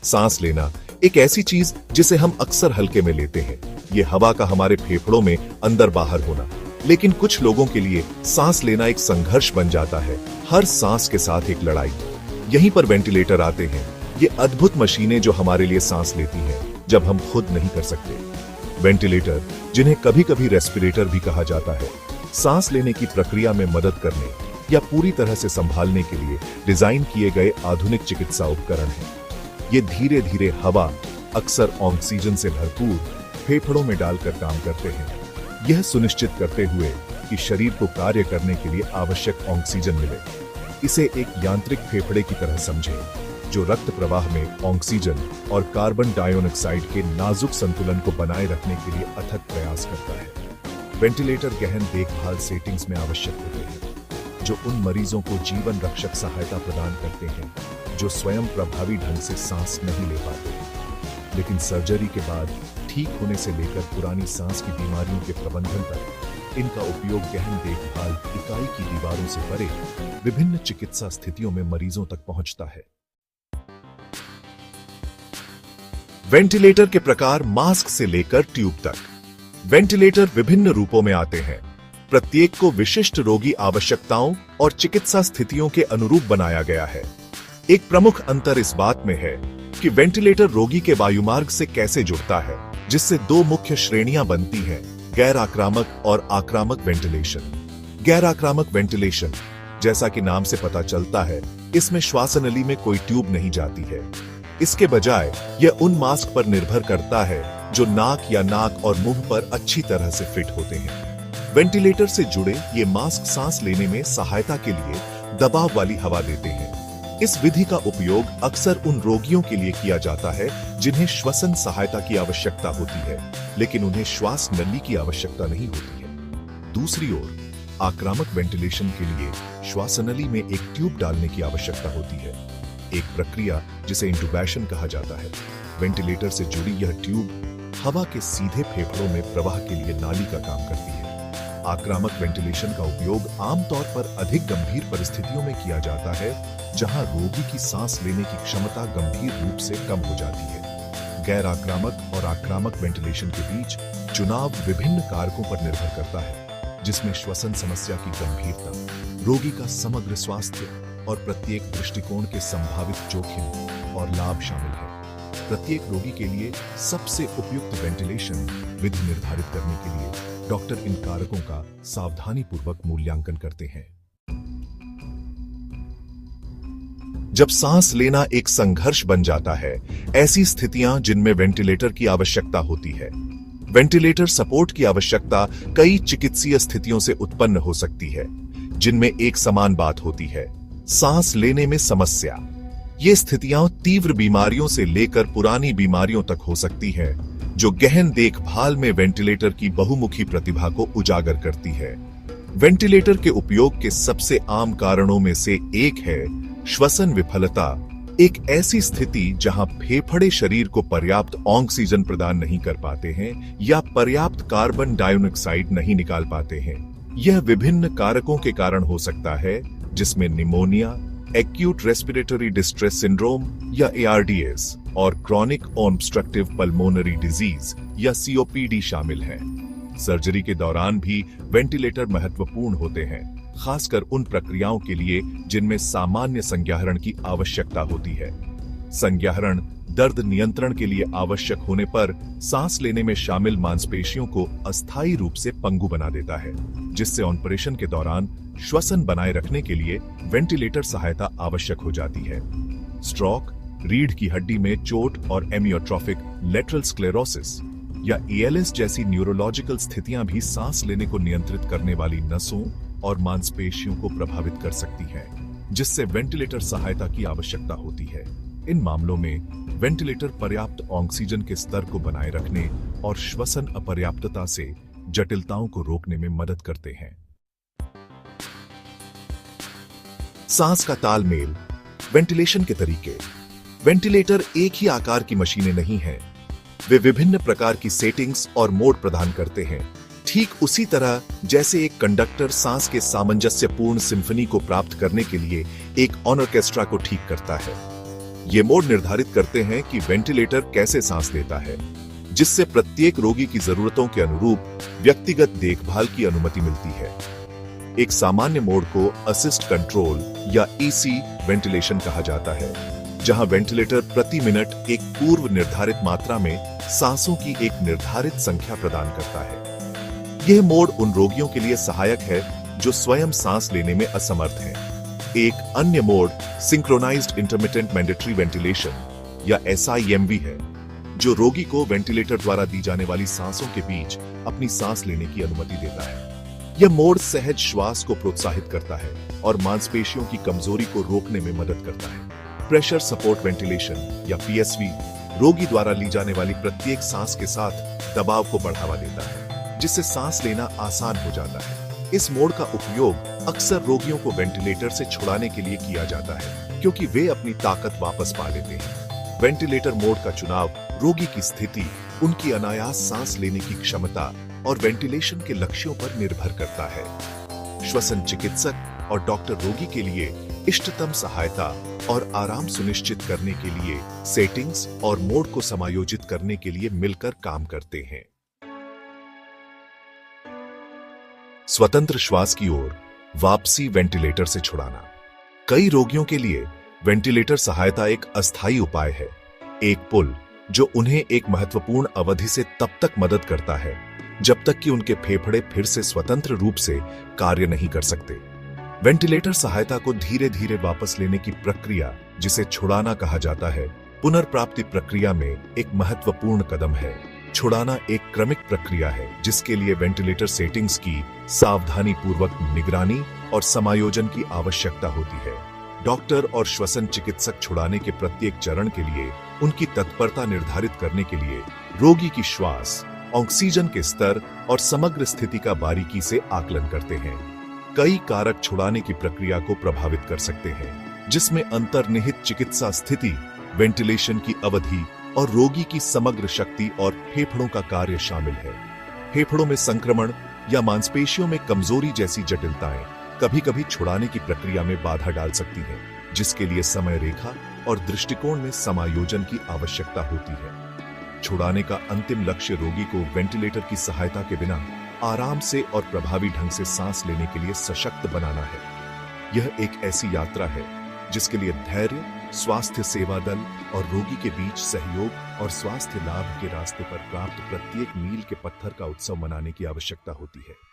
सांस लेना एक ऐसी चीज जिसे हम अक्सर हल्के में लेते हैं। ये हवा का हमारे फेफड़ों में अंदर बाहर होना। लेकिन कुछ लोगों के लिए सांस लेना एक संघर्ष बन जाता है, हर सांस के साथ एक लड़ाई। यहीं पर वेंटिलेटर आते हैं, ये अद्भुत मशीनें जो हमारे लिए सांस लेती हैं जब हम खुद नहीं कर सकते। वेंटिलेटर, जिन्हें कभी कभी रेस्पिरेटर भी कहा जाता है, सांस लेने की प्रक्रिया में मदद करने या पूरी तरह से संभालने के लिए डिजाइन किए गए आधुनिक चिकित्सा उपकरण हैं। ये धीरे धीरे हवा, अक्सर ऑक्सीजन से भरपूर, फेफड़ों में डालकर काम करते हैं, यह सुनिश्चित करते हुए कि शरीर को कार्य करने के लिए आवश्यक ऑक्सीजन मिले। इसे एक यांत्रिक फेफड़े की तरह समझें, जो रक्त प्रवाह में ऑक्सीजन और कार्बन डाइऑक्साइड के नाजुक संतुलन को बनाए रखने के लिए अथक प्रयास करता है। वेंटिलेटर गहन देखभाल सेटिंग्स में आवश्यक होते हैं, जो उन मरीजों को जीवन रक्षक सहायता प्रदान करते हैं जो स्वयं प्रभावी ढंग से सांस नहीं ले पाते। लेकिन सर्जरी के बाद ठीक होने से लेकर पुरानी सांस की बीमारियों के प्रबंधन तक इनका उपयोग गहन देखभाल इकाई की दीवारों से परे विभिन्न चिकित्सा स्थितियों में मरीजों तक पहुंचता है। वेंटिलेटर के प्रकार मास्क से लेकर ट्यूब तक। वेंटिलेटर विभिन्न रूपों में आते हैं, प्रत्येक को विशिष्ट रोगी आवश्यकताओं और चिकित्सा स्थितियों के अनुरूप बनाया गया है। एक प्रमुख अंतर इस बात में है कि वेंटिलेटर रोगी के वायुमार्ग से कैसे जुड़ता है, जिससे दो मुख्य श्रेणियां बनती हैं, गैर आक्रामक और आक्रामक वेंटिलेशन। गैर आक्रामक वेंटिलेशन, जैसा कि नाम से पता चलता है, इसमें श्वासनली में कोई ट्यूब नहीं जाती है। इसके बजाय यह उन मास्क पर निर्भर करता है जो नाक या नाक और मुंह पर अच्छी तरह से फिट होते हैं। वेंटिलेटर से जुड़े ये मास्क सांस लेने में सहायता के लिए दबाव वाली हवा देते हैं। इस विधि का उपयोग अक्सर उन रोगियों के लिए किया जाता है जिन्हें श्वसन सहायता की आवश्यकता होती है, लेकिन उन्हें श्वास नली की आवश्यकता नहीं होती है। दूसरी ओर, आक्रामक वेंटिलेशन के लिए श्वासनली में एक ट्यूब डालने की आवश्यकता होती है, एक प्रक्रिया जिसे इंटुबेशन कहा जाता है। वेंटिलेटर से जुड़ी यह ट्यूब हवा के सीधे फेफड़ों में प्रवाह के लिए नाली का काम करती है। आक्रामक वेंटिलेशन का उपयोग आमतौर पर अधिक गंभीर परिस्थितियों में किया जाता है, जहां रोगी की सांस लेने की क्षमता गंभीर रूप से कम हो जाती है। गैर आक्रामक और आक्रामक वेंटिलेशन के बीच चुनाव विभिन्न कारकों पर निर्भर करता है, जिसमें श्वसन समस्या की गंभीरता, रोगी का समग्र स्वास्थ्य और प्रत्येक दृष्टिकोण के संभावित जोखिम और लाभ शामिल है। प्रत्येक रोगी के लिए सबसे उपयुक्त वेंटिलेशन विधि निर्धारित करने के लिए डॉक्टर इन कारकों का सावधानीपूर्वक मूल्यांकन करते हैं। जब सांस लेना एक संघर्ष बन जाता है, ऐसी स्थितियां जिनमें वेंटिलेटर की आवश्यकता होती है। वेंटिलेटर सपोर्ट की आवश्यकता कई चिकित्सीय स्थितियों से उत्पन्न हो सकती है, जिनमें एक समान बात होती है, सांस लेने में समस्या। ये स्थितियां तीव्र बीमारियों से लेकर पुरानी बीमारियों तक हो सकती है, जो गहन देखभाल में वेंटिलेटर की बहुमुखी प्रतिभा को उजागर करती है। वेंटिलेटर के उपयोग के सबसे आम कारणों में से एक है श्वसन विफलता, एक ऐसी स्थिति जहां फेफड़े शरीर को पर्याप्त ऑक्सीजन प्रदान नहीं कर पाते हैं या पर्याप्त कार्बन डाइऑक्साइड नहीं निकाल पाते हैं। यह विभिन्न कारकों के कारण हो सकता है, जिसमें pneumonia, acute respiratory distress syndrome या ARDS और क्रॉनिक ऑब्स्ट्रक्टिव पल्मोनरी डिजीज या COPD शामिल हैं। सर्जरी के दौरान भी वेंटिलेटर महत्वपूर्ण होते हैं, खासकर उन प्रक्रियाओं के लिए जिनमें सामान्य संज्ञाहरण की आवश्यकता होती है। संज्ञाहरण दर्द नियंत्रण के लिए आवश्यक होने पर सांस लेने में शामिल मांसपेशियों को अस्थायी रूप से पंगु बना देता है, जिससे ऑपरेशन के दौरान श्वसन बनाए रखने के लिए वेंटिलेटर सहायता आवश्यक हो जाती है। स्ट्रोक, रीढ़ की हड्डी में चोट और एमियोट्रोफिक लेटरल स्क्लेरोसिस या ALS जैसी न्यूरोलॉजिकल स्थितियां भी सांस लेने को नियंत्रित करने वाली नसों और मांसपेशियों को प्रभावित कर सकती हैं, जिससे वेंटिलेटर सहायता की आवश्यकता होती है। इन मामलों में वेंटिलेटर पर्याप्त ऑक्सीजन के स्तर को बनाए रखने और श्वसन अपर्याप्तता से जटिलताओं को रोकने में मदद करते हैं। सांस का तालमेल, वेंटिलेशन के तरीके। वेंटिलेटर एक ही आकार की मशीनें नहीं हैं, वे विभिन्न प्रकार की सेटिंग्स और मोड प्रदान करते हैं, ठीक उसी तरह जैसे एक कंडक्टर सांस के सामंजस्यपूर्ण सिम्फनी को प्राप्त करने के लिए एक ऑर्केस्ट्रा को ठीक करता है। ये मोड निर्धारित करते हैं कि वेंटिलेटर कैसे सांस लेता है, जिससे प्रत्येक रोगी की जरूरतों के अनुरूप व्यक्तिगत देखभाल की अनुमति मिलती है। एक सामान्य मोड को असिस्ट कंट्रोल या ईसी वेंटिलेशन कहा जाता है, जहां वेंटिलेटर प्रति मिनट एक पूर्व निर्धारित मात्रा में सांसों की एक निर्धारित संख्या प्रदान करता है। यह मोड उन रोगियों के लिए सहायक है जो स्वयं सांस लेने में असमर्थ हैं। एक अन्य mode synchronised intermittent mandatory ventilation या SIMV है, जो रोगी को वेंटिलेटर द्वारा दी जाने वाली सांसों के बीच अपनी सांस लेने की अनुमति देता है। यह मोड सहज श्वास को प्रोत्साहित करता है और मांसपेशियों की कमजोरी को रोकने में मदद करता है। प्रेशर सपोर्ट वेंटिलेशन या PSV रोगी द्वारा ली जाने वाली प्रत्येक सांस के साथ दबाव को बढ़ावा देता है, जिससे सांस लेना आसान हो जाता है। इस मोड का उपयोग अक्सर रोगियों को वेंटिलेटर से छुड़ाने के लिए किया जाता है, क्योंकि वे अपनी ताकत वापस पा लेते हैं। वेंटिलेटर मोड का चुनाव रोगी की स्थिति, उनकी अनायास सांस लेने की क्षमता और वेंटिलेशन के लक्ष्यों पर निर्भर करता है। श्वसन चिकित्सक और डॉक्टर रोगी के लिए इष्टतम सहायता और आराम सुनिश्चित करने के लिए सेटिंग्स और मोड को समायोजित करने के लिए मिलकर काम करते हैं। स्वतंत्र श्वास की ओर वापसी वेंटिलेटर से छुड़ाना। कई रोगियों के लिए वेंटिलेटर सहायता एक अस्थायी उपाय है, एक पुल जो उन्हें एक महत्वपूर्ण अवधि से तब तक मदद करता है जब तक कि उनके फेफड़े फिर से स्वतंत्र रूप से कार्य नहीं कर सकते। वेंटिलेटर सहायता को धीरे धीरे वापस लेने की प्रक्रिया, जिसे छुड़ाना कहा जाता है, पुनर्प्राप्ति प्रक्रिया में एक महत्वपूर्ण कदम है। छुड़ाना एक क्रमिक प्रक्रिया है जिसके लिए वेंटिलेटर सेटिंग्स की सावधानी पूर्वक निगरानी और समायोजन की आवश्यकता होती है। डॉक्टर और श्वसन चिकित्सक छुड़ाने के प्रत्येक चरण के लिए उनकी तत्परता निर्धारित करने के लिए रोगी की श्वास, ऑक्सीजन के स्तर और समग्र स्थिति का बारीकी से आकलन करते हैं। कई कारक छुड़ाने की प्रक्रिया को प्रभावित कर सकते हैं, जिसमें अंतर्निहित चिकित्सा स्थिति, वेंटिलेशन की अवधि और रोगी की समग्र शक्ति और फेफड़ों का कार्य शामिल है। फेफड़ों में संक्रमण या मांसपेशियों में कमजोरी जैसी जटिलताएं कभी-कभी छुड़ाने की प्रक्रिया में बाधा डाल सकती हैं, जिसके लिए समय रेखा और दृष्टिकोण में समायोजन की आवश्यकता होती है। छुड़ाने का अंतिम लक्ष्य रोगी को वेंटिलेटर की सहायता के बिना आराम से और प्रभावी ढंग से सांस लेने के लिए सशक्त बनाना है। यह एक ऐसी यात्रा है जिसके लिए धैर्य, स्वास्थ्य सेवा दल और रोगी के बीच सहयोग और स्वास्थ्य लाभ के रास्ते पर प्राप्त प्रत्येक मील के पत्थर का उत्सव मनाने की आवश्यकता होती है।